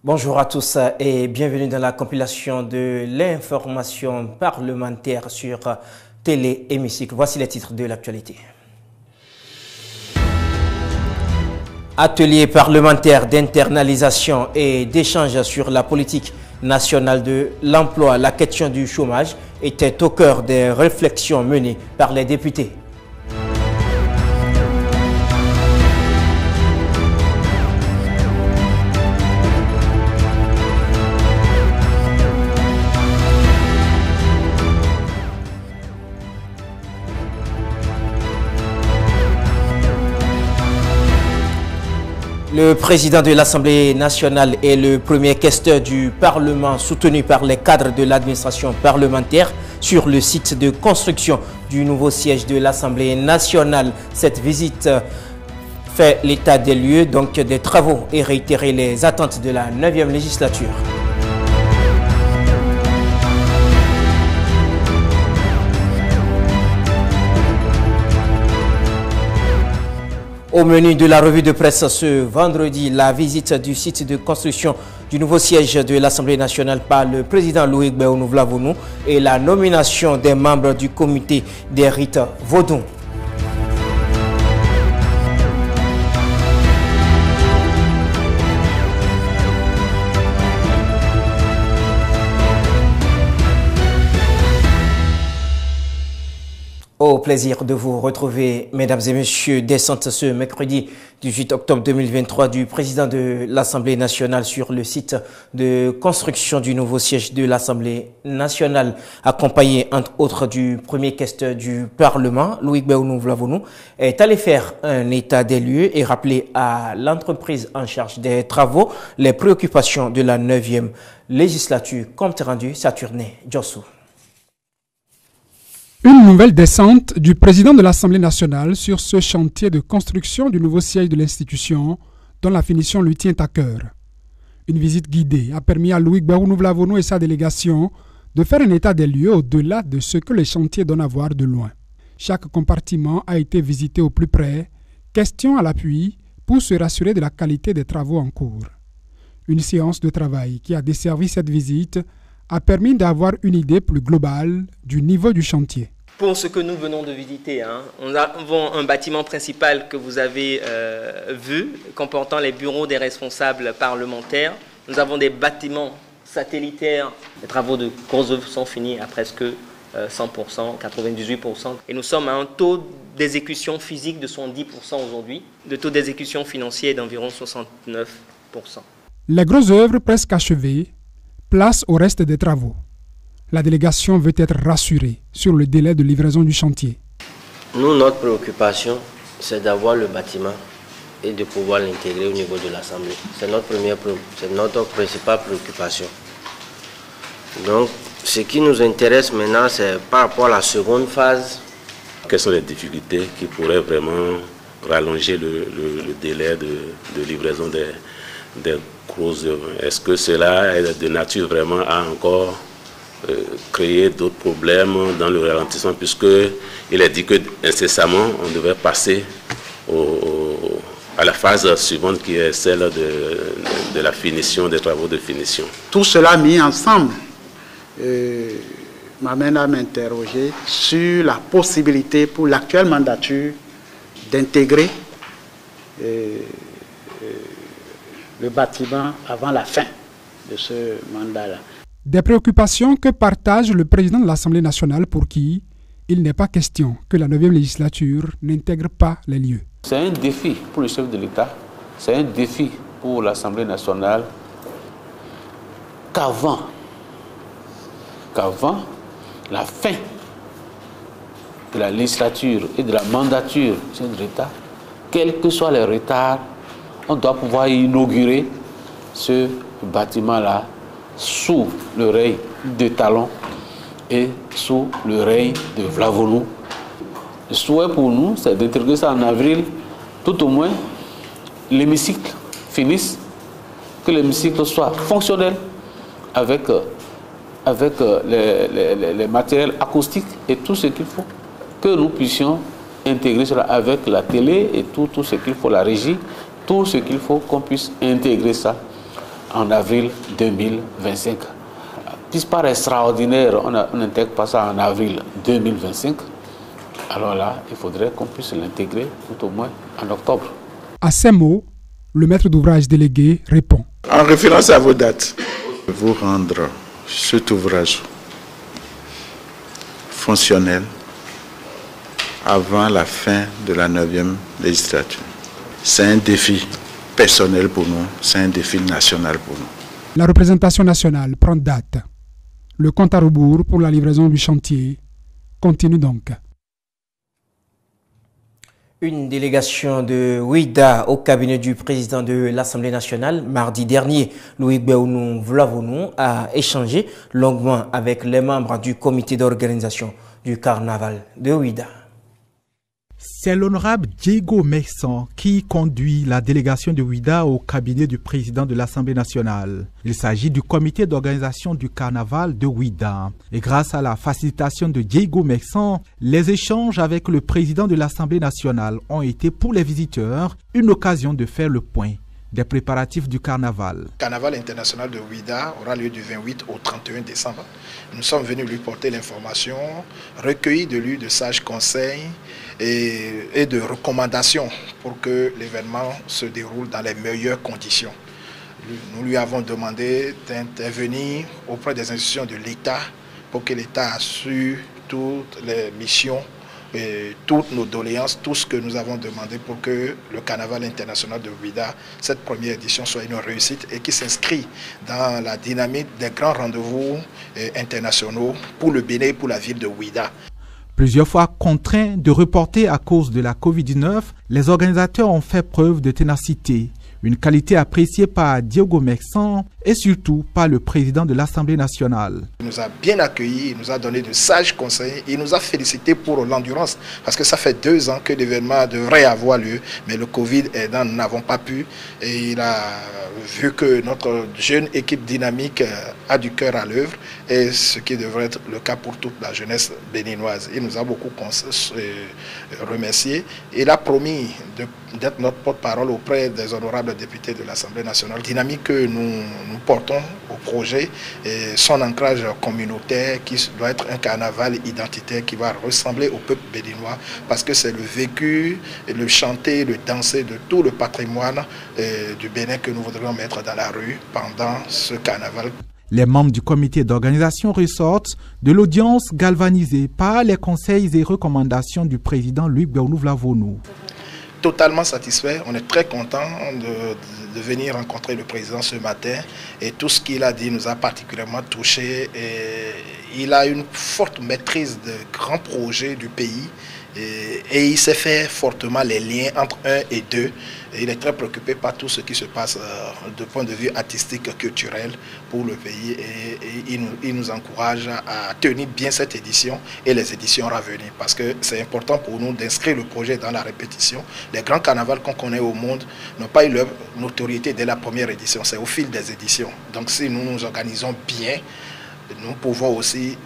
Bonjour à tous et bienvenue dans la compilation de l'information parlementaire sur Télé Hémicycle. Voici les titres de l'actualité. Atelier parlementaire d'internalisation et d'échange sur la politique nationale de l'emploi. La question du chômage était au cœur des réflexions menées par les députés. Le président de l'Assemblée nationale est le premier questeur du Parlement soutenu par les cadres de l'administration parlementaire sur le site de construction du nouveau siège de l'Assemblée nationale. Cette visite fait l'état des lieux donc des travaux et réitérer les attentes de la 9e législature. Au menu de la revue de presse ce vendredi, la visite du site de construction du nouveau siège de l'Assemblée nationale par le président Loïc Béounou-Vlavonou et la nomination des membres du comité des rites vaudous. Au plaisir de vous retrouver, mesdames et messieurs, descente ce mercredi 18 octobre 2023 du président de l'Assemblée nationale sur le site de construction du nouveau siège de l'Assemblée nationale, accompagné entre autres du premier questeur du Parlement, Loïc Béounou-Vlavonou, est allé faire un état des lieux et rappeler à l'entreprise en charge des travaux les préoccupations de la 9e législature. Compte rendu, Saturné Djossou. Une nouvelle descente du président de l'Assemblée nationale sur ce chantier de construction du nouveau siège de l'institution dont la finition lui tient à cœur. Une visite guidée a permis à Loïc Béounou-Vlavonou et sa délégation de faire un état des lieux au-delà de ce que les chantiers donnent à voir de loin. Chaque compartiment a été visité au plus près, question à l'appui pour se rassurer de la qualité des travaux en cours. Une séance de travail qui a desservi cette visite a permis d'avoir une idée plus globale du niveau du chantier. Pour ce que nous venons de visiter, nous avons un bâtiment principal que vous avez vu, comportant les bureaux des responsables parlementaires. Nous avons des bâtiments satellitaires. Les travaux de grosses œuvres sont finis à presque 100%, 98%. Et nous sommes à un taux d'exécution physique de 70% aujourd'hui. Le taux d'exécution financier est d'environ 69%. Les grosses œuvres presque achevées, place au reste des travaux. La délégation veut être rassurée sur le délai de livraison du chantier. Nous, notre préoccupation, c'est d'avoir le bâtiment et de pouvoir l'intégrer au niveau de l'Assemblée. C'est notre principale préoccupation. Donc, ce qui nous intéresse maintenant, c'est par rapport à la seconde phase. Quelles sont les difficultés qui pourraient vraiment rallonger le délai de livraison des grosses œuvres? Est-ce que cela est de nature vraiment à encore créer d'autres problèmes dans le ralentissement, puisqu'il est dit que incessamment on devait passer à la phase suivante qui est celle de la finition, des travaux de finition. Tout cela mis ensemble m'amène à m'interroger sur la possibilité pour l'actuelle mandature d'intégrer le bâtiment avant la fin de ce mandat-là. Des préoccupations que partage le président de l'Assemblée nationale pour qui il n'est pas question que la 9e législature n'intègre pas les lieux. C'est un défi pour le chef de l'État, c'est un défi pour l'Assemblée nationale qu'avant la fin de la législature et de la mandature du chef de l'État, quels que soient les retards, on doit pouvoir inaugurer ce bâtiment-là sous le règne de Talon et sous le règne de Vlavonou. Le souhait pour nous, c'est d'intégrer ça en avril, tout au moins l'hémicycle finisse, que l'hémicycle soit fonctionnel avec les matériels acoustiques et tout ce qu'il faut, que nous puissions intégrer cela avec la télé et tout ce qu'il faut, la régie, tout ce qu'il faut qu'on puisse intégrer ça en avril 2025. Puisque par extraordinaire, on n'intègre pas ça en avril 2025, alors là, il faudrait qu'on puisse l'intégrer tout au moins en octobre. À ces mots, le maître d'ouvrage délégué répond. En référence à vos dates, vous rendre cet ouvrage fonctionnel avant la fin de la 9e législature. C'est un défi personnel pour nous, c'est un défi national pour nous. La représentation nationale prend date. Le compte à rebours pour la livraison du chantier continue donc. Une délégation de Ouida au cabinet du président de l'Assemblée nationale, mardi dernier, Louis Béounou Vlavounou a échangé longuement avec les membres du comité d'organisation du carnaval de Ouida. C'est l'honorable Diego Messon qui conduit la délégation de Ouida au cabinet du président de l'Assemblée nationale. Il s'agit du comité d'organisation du carnaval de Ouida. Et grâce à la facilitation de Diego Messon, les échanges avec le président de l'Assemblée nationale ont été pour les visiteurs une occasion de faire le point des préparatifs du carnaval. Le carnaval international de Ouida aura lieu du 28 au 31 décembre. Nous sommes venus lui porter l'information, recueillir de lui de sages conseils et de recommandations pour que l'événement se déroule dans les meilleures conditions. Nous lui avons demandé d'intervenir auprès des institutions de l'État pour que l'État assure toutes les missions et toutes nos doléances, tout ce que nous avons demandé pour que le carnaval international de Ouida, cette première édition, soit une réussite et qui s'inscrit dans la dynamique des grands rendez-vous internationaux pour le Bénin et pour la ville de Ouida. Plusieurs fois contraints de reporter à cause de la Covid-19, les organisateurs ont fait preuve de ténacité, une qualité appréciée par Diego Messon et surtout par le président de l'Assemblée nationale. Il nous a bien accueillis, il nous a donné de sages conseils, il nous a félicité pour l'endurance parce que ça fait 2 ans que l'événement devrait avoir lieu, mais le Covid aidant, nous n'avons pas pu et il a vu que notre jeune équipe dynamique a du cœur à l'œuvre et ce qui devrait être le cas pour toute la jeunesse béninoise. Il nous a beaucoup remercié. Il a promis d'être notre porte-parole auprès des honorables députés de l'Assemblée nationale. Dynamique que nous portons au projet et son ancrage communautaire qui doit être un carnaval identitaire qui va ressembler au peuple béninois parce que c'est le vécu, le chanter, le danser de tout le patrimoine du Bénin que nous voudrions mettre dans la rue pendant ce carnaval. Les membres du comité d'organisation ressortent de l'audience galvanisée par les conseils et recommandations du président Louis Béounou Vlavounou. Totalement satisfait, on est très content de venir rencontrer le président ce matin et tout ce qu'il a dit nous a particulièrement touchés. Il a une forte maîtrise de grands projets du pays et il sait faire fortement les liens entre 1 et 2. Et il est très préoccupé par tout ce qui se passe de point de vue artistique, culturel pour le pays et il nous encourage à tenir bien cette édition et les éditions à venir parce que c'est important pour nous d'inscrire le projet dans la répétition. Les grands carnavals qu'on connaît au monde n'ont pas eu leur notoriété dès la première édition, c'est au fil des éditions. Donc si nous nous organisons bien, nous pouvons aussi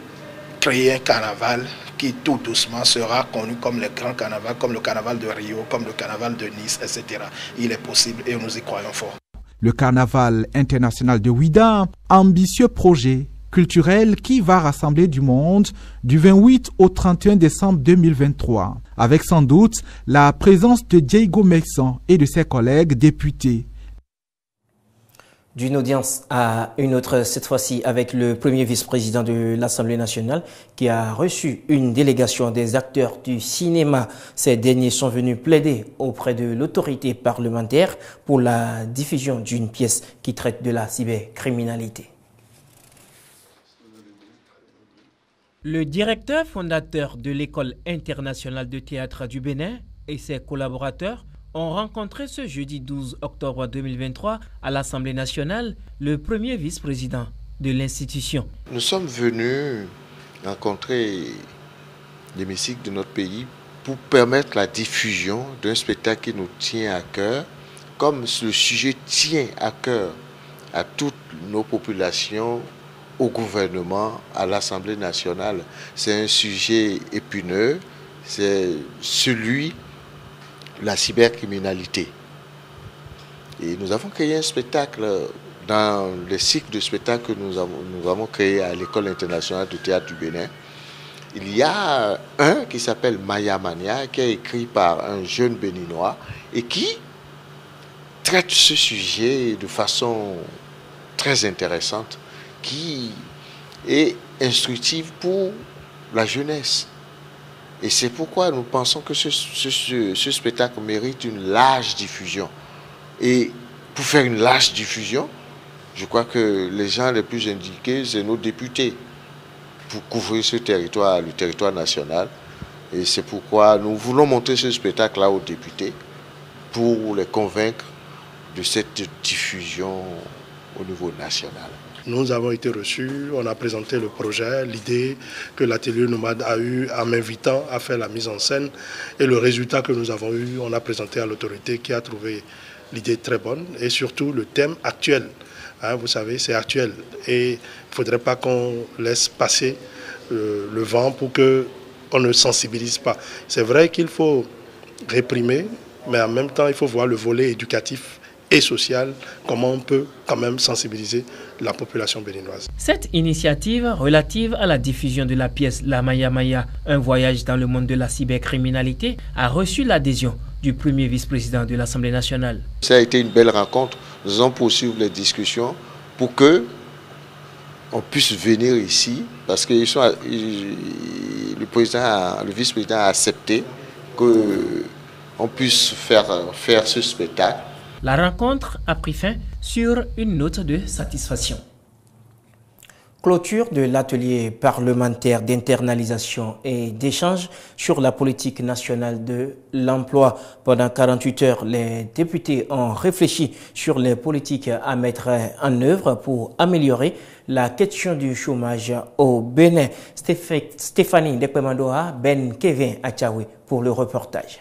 créer un carnaval qui tout doucement sera connu comme les grands carnavals, comme le carnaval de Rio, comme le carnaval de Nice, etc. Il est possible et nous y croyons fort. Le carnaval international de Ouida, ambitieux projet culturel qui va rassembler du monde du 28 au 31 décembre 2023, avec sans doute la présence de Diego Messon et de ses collègues députés. D'une audience à une autre, cette fois-ci avec le premier vice-président de l'Assemblée nationale qui a reçu une délégation des acteurs du cinéma. Ces derniers sont venus plaider auprès de l'autorité parlementaire pour la diffusion d'une pièce qui traite de la cybercriminalité. Le directeur fondateur de l'École internationale de théâtre du Bénin et ses collaborateurs ont rencontré ce jeudi 12 octobre 2023 à l'Assemblée nationale le premier vice-président de l'institution. Nous sommes venus rencontrer l'hémicycle de notre pays pour permettre la diffusion d'un spectacle qui nous tient à cœur, comme le sujet tient à cœur à toutes nos populations, au gouvernement, à l'Assemblée nationale. C'est un sujet épineux, c'est celui la cybercriminalité. Et nous avons créé un spectacle dans les cycles de spectacles que nous avons créés à l'École internationale de théâtre du Bénin, il y a un qui s'appelle Maya Mania, qui est écrit par un jeune béninois et qui traite ce sujet de façon très intéressante, qui est instructive pour la jeunesse. Et c'est pourquoi nous pensons que ce spectacle mérite une large diffusion. Et pour faire une large diffusion, je crois que les gens les plus indiqués, c'est nos députés, pour couvrir ce territoire, le territoire national. Et c'est pourquoi nous voulons montrer ce spectacle-là aux députés pour les convaincre de cette diffusion au niveau national. Nous avons été reçus, on a présenté le projet, l'idée que l'atelier Nomade a eue en m'invitant à faire la mise en scène. Et le résultat que nous avons eu, on a présenté à l'autorité qui a trouvé l'idée très bonne et surtout le thème actuel. Hein, vous savez, c'est actuel et il ne faudrait pas qu'on laisse passer le vent pour qu'on ne sensibilise pas. C'est vrai qu'il faut réprimer, mais en même temps, il faut voir le volet éducatif et social, comment on peut quand même sensibiliser la population béninoise. Cette initiative relative à la diffusion de la pièce La Maya Maya, un voyage dans le monde de la cybercriminalité, a reçu l'adhésion du premier vice-président de l'Assemblée nationale. Ça a été une belle rencontre. Nous allons poursuivre les discussions pour que on puisse venir ici, parce que le vice-président a accepté qu'on puisse faire ce spectacle. La rencontre a pris fin sur une note de satisfaction. Clôture de l'atelier parlementaire d'internalisation et d'échange sur la politique nationale de l'emploi. Pendant 48 heures, les députés ont réfléchi sur les politiques à mettre en œuvre pour améliorer la question du chômage au Bénin. Stéphanie Dekwemandoa, Ben Kevin Achaoui pour le reportage.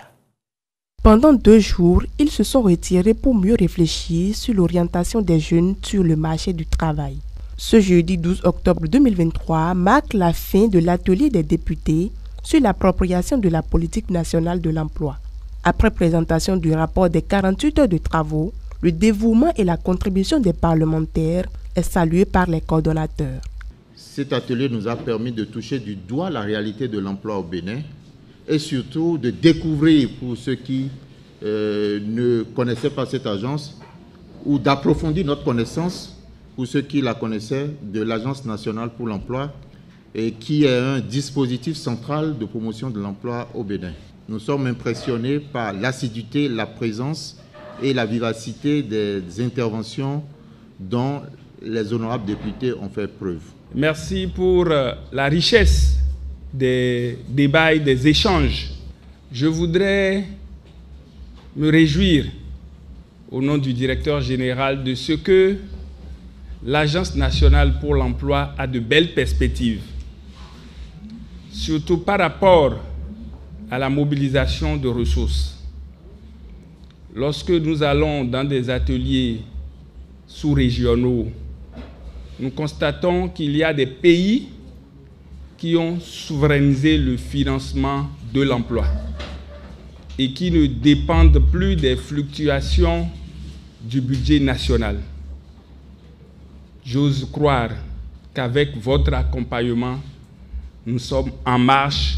Pendant 2 jours, ils se sont retirés pour mieux réfléchir sur l'orientation des jeunes sur le marché du travail. Ce jeudi 12 octobre 2023 marque la fin de l'atelier des députés sur l'appropriation de la politique nationale de l'emploi. Après présentation du rapport des 48 heures de travaux, le dévouement et la contribution des parlementaires est salué par les coordonnateurs. Cet atelier nous a permis de toucher du doigt la réalité de l'emploi au Bénin et surtout de découvrir pour ceux qui ne connaissaient pas cette agence ou d'approfondir notre connaissance pour ceux qui la connaissaient de l'Agence nationale pour l'emploi et qui est un dispositif central de promotion de l'emploi au Bénin. Nous sommes impressionnés par l'assiduité, la présence et la vivacité des interventions dont les honorables députés ont fait preuve. Merci pour la richesse des débats et des échanges. Je voudrais me réjouir au nom du directeur général de ce que l'Agence nationale pour l'emploi a de belles perspectives, surtout par rapport à la mobilisation de ressources. Lorsque nous allons dans des ateliers sous-régionaux, nous constatons qu'il y a des pays qui ont souverainisé le financement de l'emploi et qui ne dépendent plus des fluctuations du budget national. J'ose croire qu'avec votre accompagnement, nous sommes en marche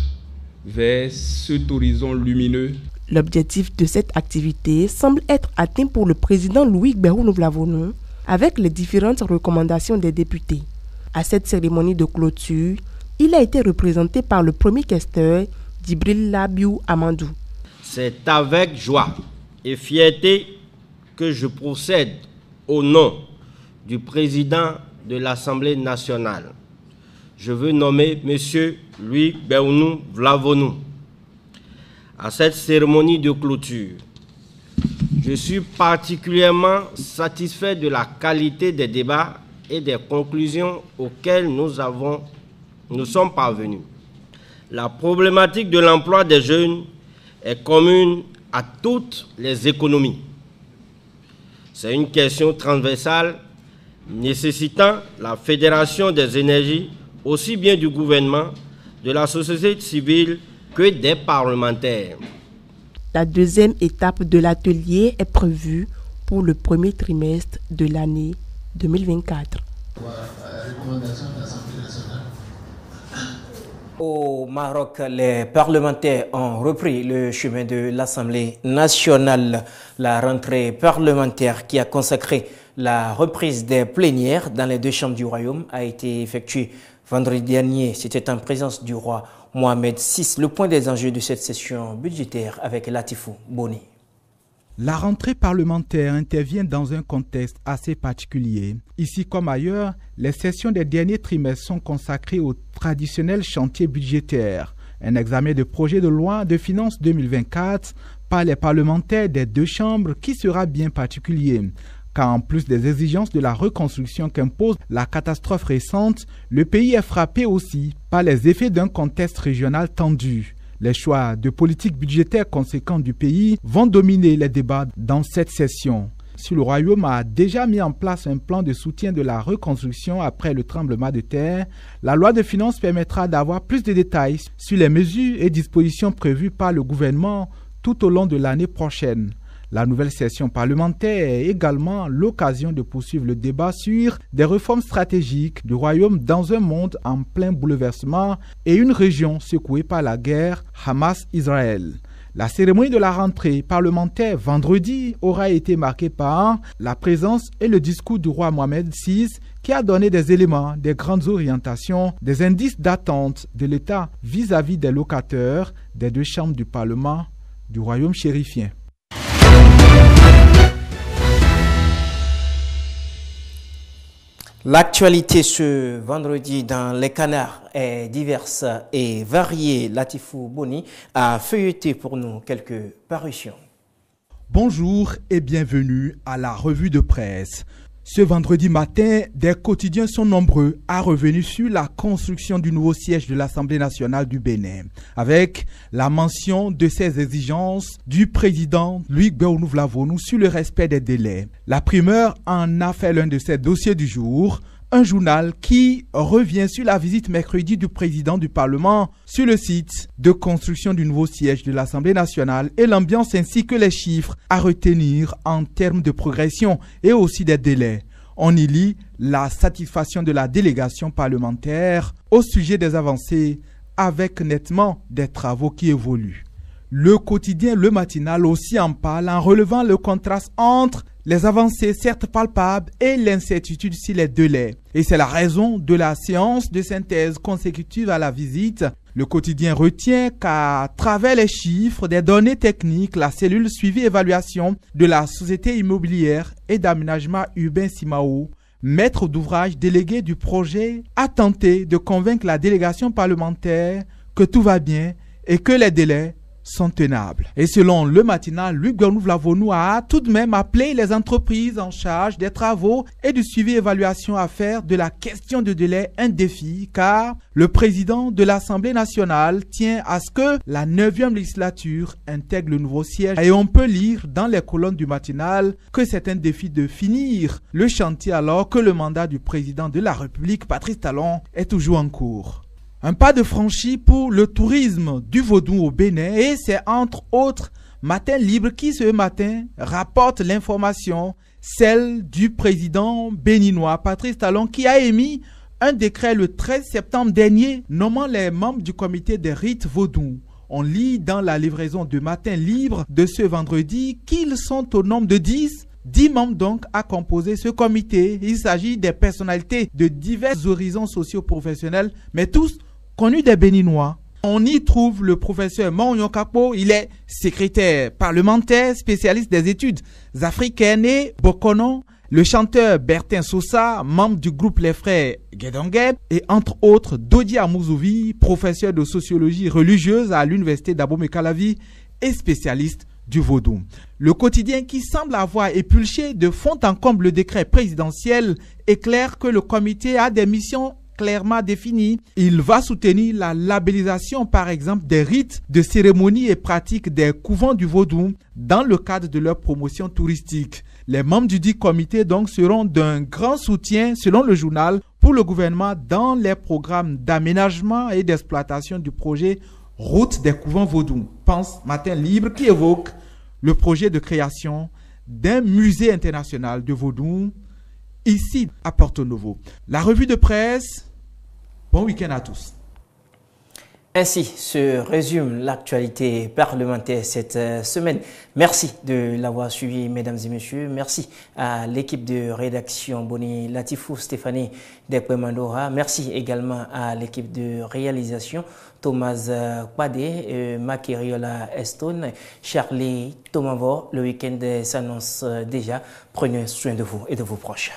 vers cet horizon lumineux. L'objectif de cette activité semble être atteint pour le président Louis Gbahou Nouvlavonou avec les différentes recommandations des députés. À cette cérémonie de clôture, il a été représenté par le premier questeur, Djibril Labiou Amandou. C'est avec joie et fierté que je procède au nom du président de l'Assemblée nationale. Je veux nommer M. Louis Gbahou Nouvlavonou à cette cérémonie de clôture. Je suis particulièrement satisfait de la qualité des débats et des conclusions auxquelles nous sommes parvenus. La problématique de l'emploi des jeunes est commune à toutes les économies. C'est une question transversale nécessitant la fédération des énergies, aussi bien du gouvernement, de la société civile que des parlementaires. La deuxième étape de l'atelier est prévue pour le premier trimestre de l'année 2024. Au Maroc, les parlementaires ont repris le chemin de l'Assemblée nationale. La rentrée parlementaire qui a consacré la reprise des plénières dans les deux chambres du royaume a été effectuée vendredi dernier. C'était en présence du roi Mohamed VI. Le point des enjeux de cette session budgétaire avec Latifou Boni. La rentrée parlementaire intervient dans un contexte assez particulier. Ici comme ailleurs, les sessions des derniers trimestres sont consacrées au traditionnel chantier budgétaire, un examen de projet de loi de finances 2024 par les parlementaires des deux chambres qui sera bien particulier. Car en plus des exigences de la reconstruction qu'impose la catastrophe récente, le pays est frappé aussi par les effets d'un contexte régional tendu. Les choix de politique budgétaire conséquents du pays vont dominer les débats dans cette session. Si le Royaume a déjà mis en place un plan de soutien de la reconstruction après le tremblement de terre, la loi de finances permettra d'avoir plus de détails sur les mesures et dispositions prévues par le gouvernement tout au long de l'année prochaine. La nouvelle session parlementaire est également l'occasion de poursuivre le débat sur des réformes stratégiques du Royaume dans un monde en plein bouleversement et une région secouée par la guerre Hamas-Israël. La cérémonie de la rentrée parlementaire vendredi aura été marquée par la présence et le discours du roi Mohamed VI qui a donné des éléments, des grandes orientations, des indices d'attente de l'État vis-à-vis des locataires des deux chambres du Parlement du Royaume chérifien. L'actualité ce vendredi dans les Canards est diverse et variée. Latifou Boni a feuilleté pour nous quelques parutions. Bonjour et bienvenue à la revue de presse. Ce vendredi matin, des quotidiens sont nombreux à revenir sur la construction du nouveau siège de l'Assemblée nationale du Bénin, avec la mention de ces exigences du président Louis Gbagbo sur le respect des délais. La primeur en a fait l'un de ses dossiers du jour, un journal qui revient sur la visite mercredi du président du Parlement sur le site de construction du nouveau siège de l'Assemblée nationale et l'ambiance ainsi que les chiffres à retenir en termes de progression et aussi des délais. On y lit la satisfaction de la délégation parlementaire au sujet des avancées avec nettement des travaux qui évoluent. Le quotidien Le Matinal aussi en parle en relevant le contraste entre les avancées certes palpables et l'incertitude sur les délais. Et c'est la raison de la séance de synthèse consécutive à la visite. Le quotidien retient qu'à travers les chiffres, des données techniques, la cellule suivi-évaluation de la société immobilière et d'aménagement urbain Simao, maître d'ouvrage délégué du projet, a tenté de convaincre la délégation parlementaire que tout va bien et que les délais sont tenables. Et selon Le Matinal, Louis Gbagbo a tout de même appelé les entreprises en charge des travaux et du suivi-évaluation à faire de la question de délai un défi, car le président de l'Assemblée nationale tient à ce que la 9e législature intègre le nouveau siège. Et on peut lire dans les colonnes du Matinal que c'est un défi de finir le chantier alors que le mandat du président de la République, Patrice Talon, est toujours en cours. Un pas de franchi pour le tourisme du vaudou au Bénin et c'est entre autres Matin Libre qui ce matin rapporte l'information, celle du président béninois Patrice Talon qui a émis un décret le 13 septembre dernier nommant les membres du comité des rites vaudou. On lit dans la livraison de Matin Libre de ce vendredi qu'ils sont au nombre de 10 membres donc à composer ce comité. Il s'agit des personnalités de divers horizons socio-professionnels, mais tous connus des Béninois. On y trouve le professeur Maurion Kakpo, il est secrétaire parlementaire, spécialiste des études africaines et Bokono, le chanteur Bertin Sosa, membre du groupe Les Frères Guédongueb, et entre autres Dodi Amouzoui, professeur de sociologie religieuse à l'université d'Abomey-Calavi et spécialiste du vaudou. Le quotidien qui semble avoir épulché de fond en comble le décret présidentiel éclaire que le comité a des missions clairement définies. Il va soutenir la labellisation par exemple des rites, de cérémonies et pratiques des couvents du vaudou dans le cadre de leur promotion touristique. Les membres du dit comité donc seront d'un grand soutien selon le journal pour le gouvernement dans les programmes d'aménagement et d'exploitation du projet Route des couvents vaudou. Pense Matin Libre qui évoque le projet de création d'un musée international de vaudou ici à Porto Novo. La revue de presse, bon week-end à tous. Ainsi se résume l'actualité parlementaire cette semaine. Merci de l'avoir suivi, mesdames et messieurs. Merci à l'équipe de rédaction Boni Latifou, Stéphanie Dekwe-Mandora. Merci également à l'équipe de réalisation Thomas Kwade, Makiriola Estone, Charlie Tomavo. Le week-end s'annonce déjà. Prenez soin de vous et de vos proches.